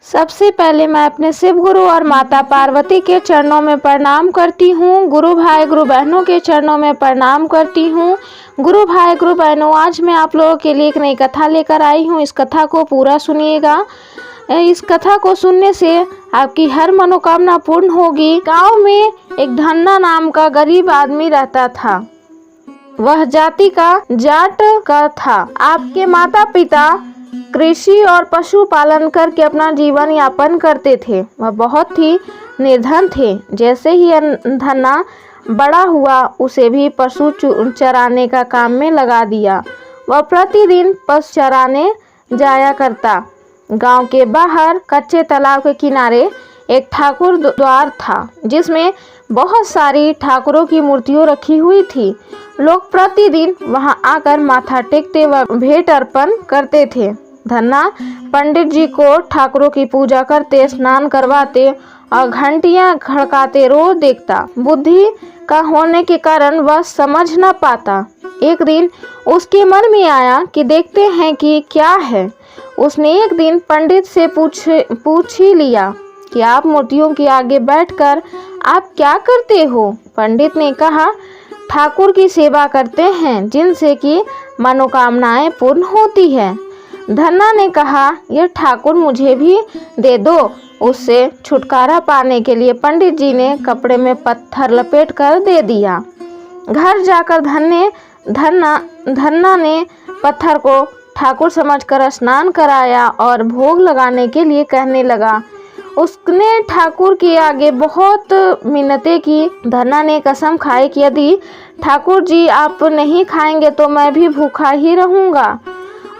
सबसे पहले मैं अपने शिव गुरु और माता पार्वती के चरणों में प्रणाम करती हूँ। गुरु भाई गुरु बहनों के चरणों में प्रणाम करती हूँ। गुरु भाई गुरु बहनों, आज मैं आप लोगों के लिए एक नई कथा लेकर आई हूँ। इस कथा को पूरा सुनिएगा। इस कथा को सुनने से आपकी हर मनोकामना पूर्ण होगी। गांव में एक धन्ना नाम का गरीब आदमी रहता था। वह जाति का जाट का था। आपके माता पिता कृषि और पशुपालन करके अपना जीवन यापन करते थे। वह बहुत ही निर्धन थे। जैसे ही धन्ना बड़ा हुआ, उसे भी पशु चराने का काम में लगा दिया। वह प्रतिदिन पशु चराने जाया करता। गांव के बाहर कच्चे तालाब के किनारे एक ठाकुर द्वार था, जिसमें बहुत सारी ठाकुरों की मूर्तियां रखी हुई थी। लोग प्रतिदिन वहां आकर माथा टेकते व भेंट अर्पण करते थे। धन्ना पंडित जी को ठाकुरों की पूजा करते, स्नान करवाते और घंटियां खड़काते रोज देखता। बुद्धि का होने के कारण वह समझ न पाता। एक दिन उसके मन में आया कि देखते हैं कि क्या है। उसने एक दिन पंडित से पूछ ही लिया कि आप मूर्तियों के आगे बैठकर आप क्या करते हो। पंडित ने कहा, ठाकुर की सेवा करते हैं, जिनसे कि मनोकामनाएं पूर्ण होती है। धन्ना ने कहा, यह ठाकुर मुझे भी दे दो। उससे छुटकारा पाने के लिए पंडित जी ने कपड़े में पत्थर लपेट कर दे दिया। घर जाकर धन्ना ने पत्थर को ठाकुर समझकर स्नान कराया और भोग लगाने के लिए कहने लगा। उसने ठाकुर के आगे बहुत मिन्नतें की। धन्ना ने कसम खाई कि यदि ठाकुर जी आप नहीं खाएंगे तो मैं भी भूखा ही रहूंगा।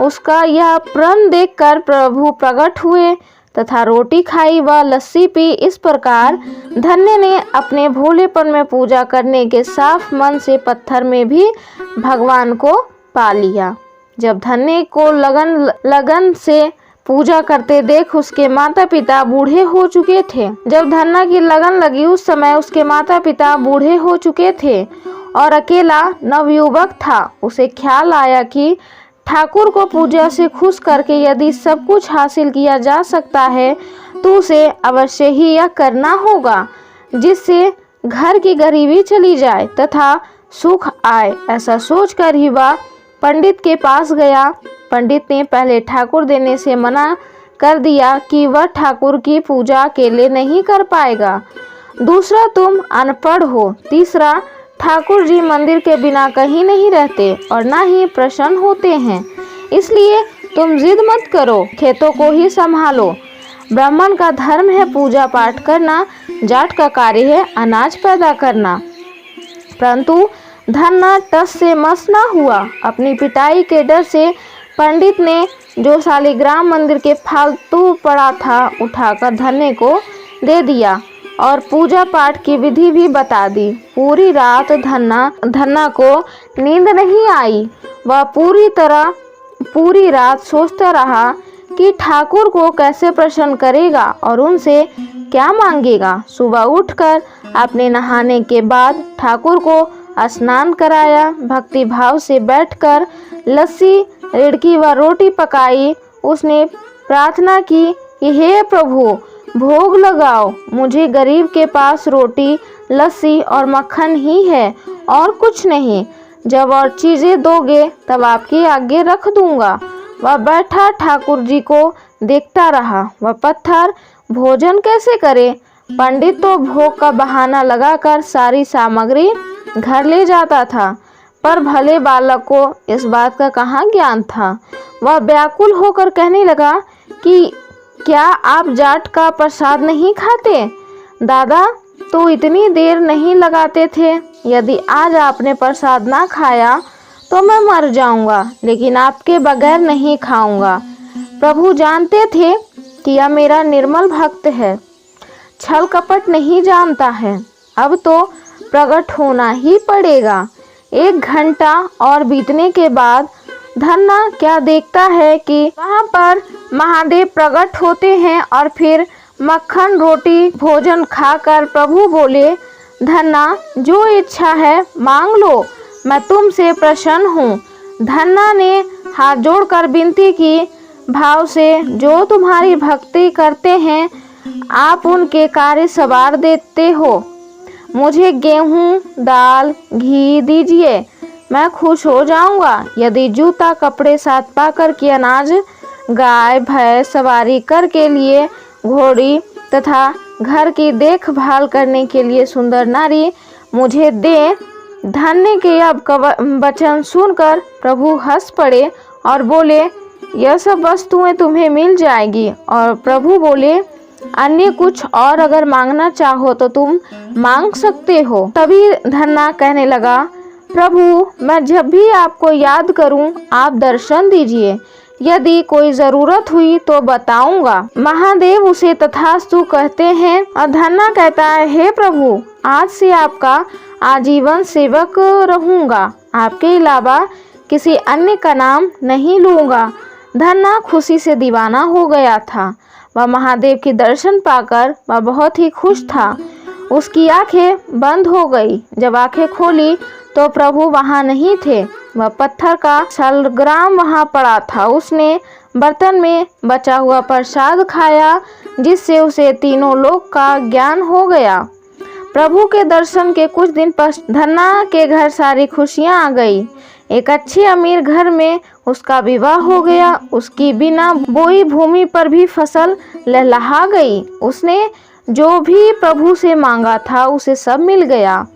उसका यह प्रण देखकर प्रभु प्रकट हुए तथा रोटी खाई व लस्सी पी। इस प्रकार धन्य ने अपने भोलेपन में पूजा करने के साफ मन से पत्थर में भी भगवान को पा लिया। जब धन्य को लगन से पूजा करते देख उसके माता पिता बूढ़े हो चुके थे। जब धन्ना की लगन लगी, उस समय उसके माता पिता बूढ़े हो चुके थे और अकेला नवयुवक था। उसे ख्याल आया कि ठाकुर को पूजा से खुश करके यदि सब कुछ हासिल किया जा सकता है तो उसे अवश्य ही यह करना होगा, जिससे घर की गरीबी चली जाए तथा सुख आए। ऐसा सोचकर ही वह पंडित के पास गया। पंडित ने पहले ठाकुर देने से मना कर दिया कि वह ठाकुर की पूजा अकेले नहीं कर पाएगा। दूसरा, तुम अनपढ़ हो। तीसरा, ठाकुर जी मंदिर के बिना कहीं नहीं रहते और ना ही प्रसन्न होते हैं, इसलिए तुम जिद मत करो, खेतों को ही संभालो। ब्राह्मण का धर्म है पूजा पाठ करना, जाट का कार्य है अनाज पैदा करना। परंतु धन्ना टस से मस ना हुआ। अपनी पिटाई के डर से पंडित ने जो शालिग्राम मंदिर के फालतू पड़ा था उठाकर धन्य को दे दिया और पूजा पाठ की विधि भी बता दी। पूरी रात धन्ना को नींद नहीं आई। वह पूरी रात सोचता रहा कि ठाकुर को कैसे प्रसन्न करेगा और उनसे क्या मांगेगा। सुबह उठकर अपने नहाने के बाद ठाकुर को स्नान कराया। भक्ति भाव से बैठकर लस्सी, रिड़की व रोटी पकाई। उसने प्रार्थना की कि हे प्रभु, भोग लगाओ। मुझे गरीब के पास रोटी, लस्सी और मक्खन ही है और कुछ नहीं। जब और चीजें दोगे तब आपके आगे रख दूंगा। वह बैठा ठाकुर जी को देखता रहा। वह पत्थर भोजन कैसे करे। पंडित तो भोग का बहाना लगाकर सारी सामग्री घर ले जाता था, पर भले बालक को इस बात का कहाँ ज्ञान था। वह व्याकुल होकर कहने लगा कि क्या आप जाट का प्रसाद नहीं खाते? दादा तो इतनी देर नहीं लगाते थे। यदि आज आपने प्रसाद ना खाया तो मैं मर जाऊंगा, लेकिन आपके बगैर नहीं खाऊंगा। प्रभु जानते थे कि यह मेरा निर्मल भक्त है, छल कपट नहीं जानता है। अब तो प्रकट होना ही पड़ेगा। 1 घंटा और बीतने के बाद धन्ना क्या देखता है कि वहां पर महादेव प्रकट होते हैं और फिर मक्खन रोटी भोजन खाकर प्रभु बोले, धन्ना जो इच्छा है मांग लो, मैं तुमसे प्रसन्न हूँ। धन्ना ने हाथ जोड़कर विनती की, भाव से जो तुम्हारी भक्ति करते हैं, आप उनके कार्य सवार देते हो। मुझे गेहूँ, दाल, घी दीजिए, मैं खुश हो जाऊंगा। यदि जूता, कपड़े साथ पाकर के अनाज, गाय भैंस सवारी कर के लिए घोड़ी तथा घर की देखभाल करने के लिए सुंदर नारी मुझे दे। धन्य के अब वचन सुनकर प्रभु हंस पड़े और बोले, यह सब वस्तुएं तुम्हें मिल जाएगी। और प्रभु बोले, अन्य कुछ और अगर मांगना चाहो तो तुम मांग सकते हो। तभी धन्ना कहने लगा, प्रभु मैं जब भी आपको याद करूं, आप दर्शन दीजिए। यदि कोई जरूरत हुई तो बताऊंगा। महादेव उसे तथास्तु कहते हैं और धन्ना कहता है, हे प्रभु, आज से आपका आजीवन सेवक रहूंगा, आपके अलावा किसी अन्य का नाम नहीं लूंगा। धन्ना खुशी से दीवाना हो गया था। वह महादेव के दर्शन पाकर वह बहुत ही खुश था। उसकी आंखें बंद हो गई। जब आंखें खोली तो प्रभु वहां नहीं थे। वह पत्थर का शालग्राम वहां पड़ा था। उसने बर्तन में बचा हुआ प्रसाद खाया, जिससे उसे तीनों लोक का ज्ञान हो गया। प्रभु के दर्शन के कुछ दिन पश्चात धन्ना के घर सारी खुशियां आ गई। एक अच्छे अमीर घर में उसका विवाह हो गया। उसकी बिना बोई भूमि पर भी फसल लहलहा गई। उसने जो भी प्रभु से मांगा था उसे सब मिल गया।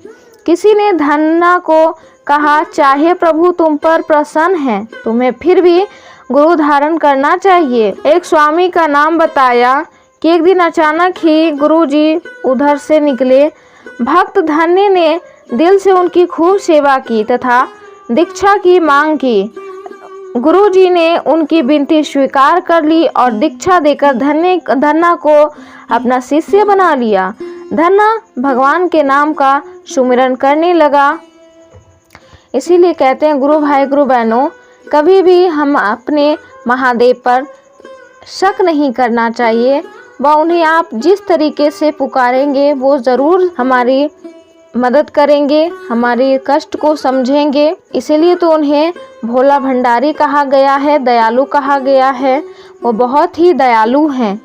किसी ने धन्ना को कहा, चाहे प्रभु तुम पर प्रसन्न हैं, तुम्हें फिर भी गुरु धारण करना चाहिए। एक स्वामी का नाम बताया कि एक दिन अचानक ही गुरुजी उधर से निकले। भक्त धन्य ने दिल से उनकी खूब सेवा की तथा दीक्षा की मांग की। गुरुजी ने उनकी विनती स्वीकार कर ली और दीक्षा देकर धन्ना को अपना शिष्य बना लिया। धन्ना भगवान के नाम का सुमिरन करने लगा। इसीलिए कहते हैं गुरु भाई गुरु बहनों, कभी भी हम अपने महादेव पर शक नहीं करना चाहिए। वह उन्हें आप जिस तरीके से पुकारेंगे वो ज़रूर हमारी मदद करेंगे, हमारे कष्ट को समझेंगे। इसीलिए तो उन्हें भोला भंडारी कहा गया है, दयालु कहा गया है। वो बहुत ही दयालु हैं।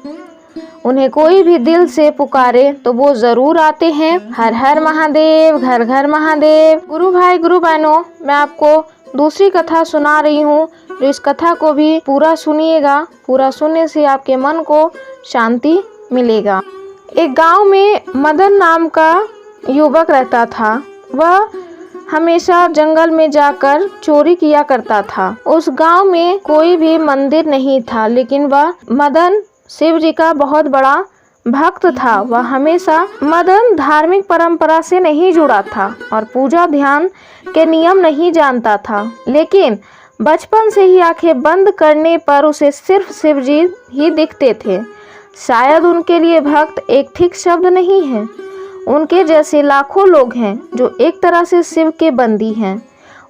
उन्हें कोई भी दिल से पुकारे तो वो ज़रूर आते हैं। हर हर महादेव, घर घर महादेव। गुरु भाई गुरु बहनों, मैं आपको दूसरी कथा सुना रही हूँ, जो इस कथा को भी पूरा सुनिएगा। पूरा सुनने से आपके मन को शांति मिलेगा। एक गांव में मदन नाम का युवक रहता था। वह हमेशा जंगल में जाकर चोरी किया करता था। उस गांव में कोई भी मंदिर नहीं था, लेकिन वह मदन शिव जी का बहुत बड़ा भक्त था। वह हमेशा मदन धार्मिक परंपरा से नहीं जुड़ा था और पूजा ध्यान के नियम नहीं जानता था, लेकिन बचपन से ही आंखें बंद करने पर उसे सिर्फ शिव जी ही दिखते थे। शायद उनके लिए भक्त एक ठीक शब्द नहीं है। उनके जैसे लाखों लोग हैं जो एक तरह से शिव के बंदी हैं।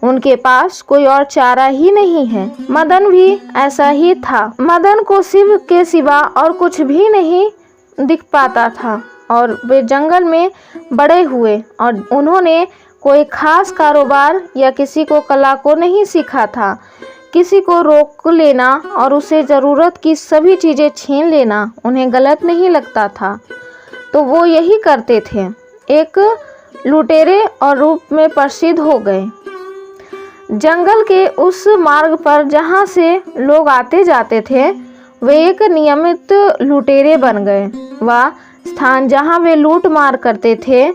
उनके पास कोई और चारा ही नहीं है। मदन भी ऐसा ही था। मदन को शिव के सिवा और कुछ भी नहीं दिख पाता था और वे जंगल में बड़े हुए और उन्होंने कोई खास कारोबार या किसी को कला को नहीं सीखा था। किसी को रोक लेना और उसे ज़रूरत की सभी चीज़ें छीन लेना उन्हें गलत नहीं लगता था, तो वो यही करते थे। एक लुटेरे और रूप में प्रसिद्ध हो गए। जंगल के उस मार्ग पर जहाँ से लोग आते जाते थे, वे एक नियमित लुटेरे बन गए। वह स्थान जहाँ वे लूट मार करते थे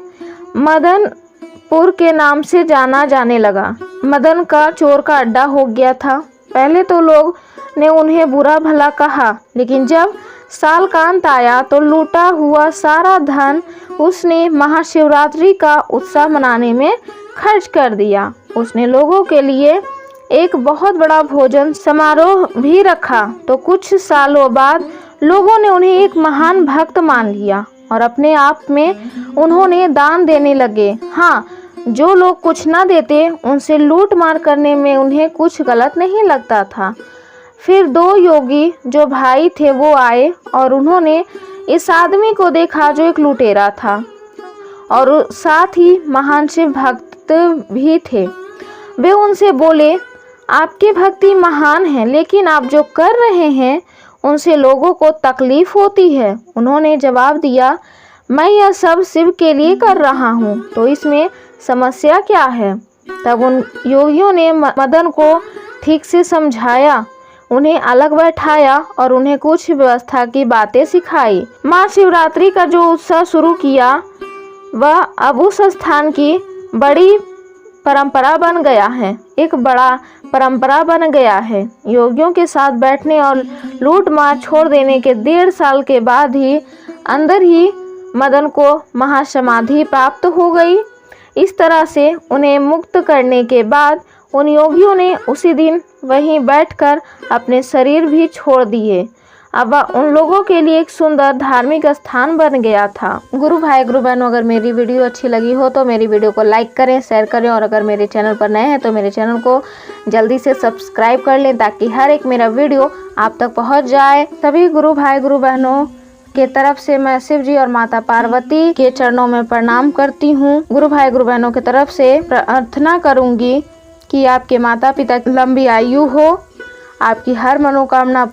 मदनपुर के नाम से जाना जाने लगा। मदन का चोर का अड्डा हो गया था। पहले तो लोग ने उन्हें बुरा भला कहा, लेकिन जब साल का अंत आया तो लूटा हुआ सारा धन उसने महाशिवरात्रि का उत्सव मनाने में खर्च कर दिया। उसने लोगों के लिए एक बहुत बड़ा भोजन समारोह भी रखा। तो कुछ सालों बाद लोगों ने उन्हें एक महान भक्त मान लिया और अपने आप में उन्होंने दान देने लगे। हाँ, जो लोग कुछ ना देते उनसे लूट मार करने में उन्हें कुछ गलत नहीं लगता था। फिर दो योगी जो भाई थे वो आए और उन्होंने इस आदमी को देखा जो एक लुटेरा था और साथ ही महान शिव भक्त भी थे। वे उनसे बोले, आपकी भक्ति महान है, लेकिन आप जो कर रहे हैं उनसे लोगों को तकलीफ होती है। उन्होंने जवाब दिया, मैं यह सब शिव के लिए कर रहा हूँ, तो इसमें समस्या क्या है। तब उन योगियों ने मदन को ठीक से समझाया, उन्हें अलग बैठाया और उन्हें कुछ व्यवस्था की बातें सिखाई। महाशिवरात्रि का जो उत्सव शुरू किया वह अब उस स्थान की बड़ी परंपरा बन गया है, एक बड़ा परंपरा बन गया है। योगियों के साथ बैठने और लूट मार छोड़ देने के 1.5 साल के बाद ही अंदर ही मदन को महासमाधि प्राप्त हो गई। इस तरह से उन्हें मुक्त करने के बाद उन योगियों ने उसी दिन वहीं बैठकर अपने शरीर भी छोड़ दिए। अब उन लोगों के लिए एक सुंदर धार्मिक स्थान बन गया था। गुरु भाई गुरु बहनों, अगर मेरी वीडियो अच्छी लगी हो तो मेरी वीडियो को लाइक करें, शेयर करें और अगर मेरे चैनल पर नए हैं तो मेरे चैनल को जल्दी से सब्सक्राइब कर लें ताकि हर एक मेरा वीडियो आप तक पहुंच जाए। सभी गुरु भाई गुरु बहनों के तरफ से मैं शिव जी और माता पार्वती के चरणों में प्रणाम करती हूँ। गुरु भाई गुरु बहनों की तरफ से प्रार्थना करूँगी कि आपके माता पिता की लंबी आयु हो, आपकी हर मनोकामना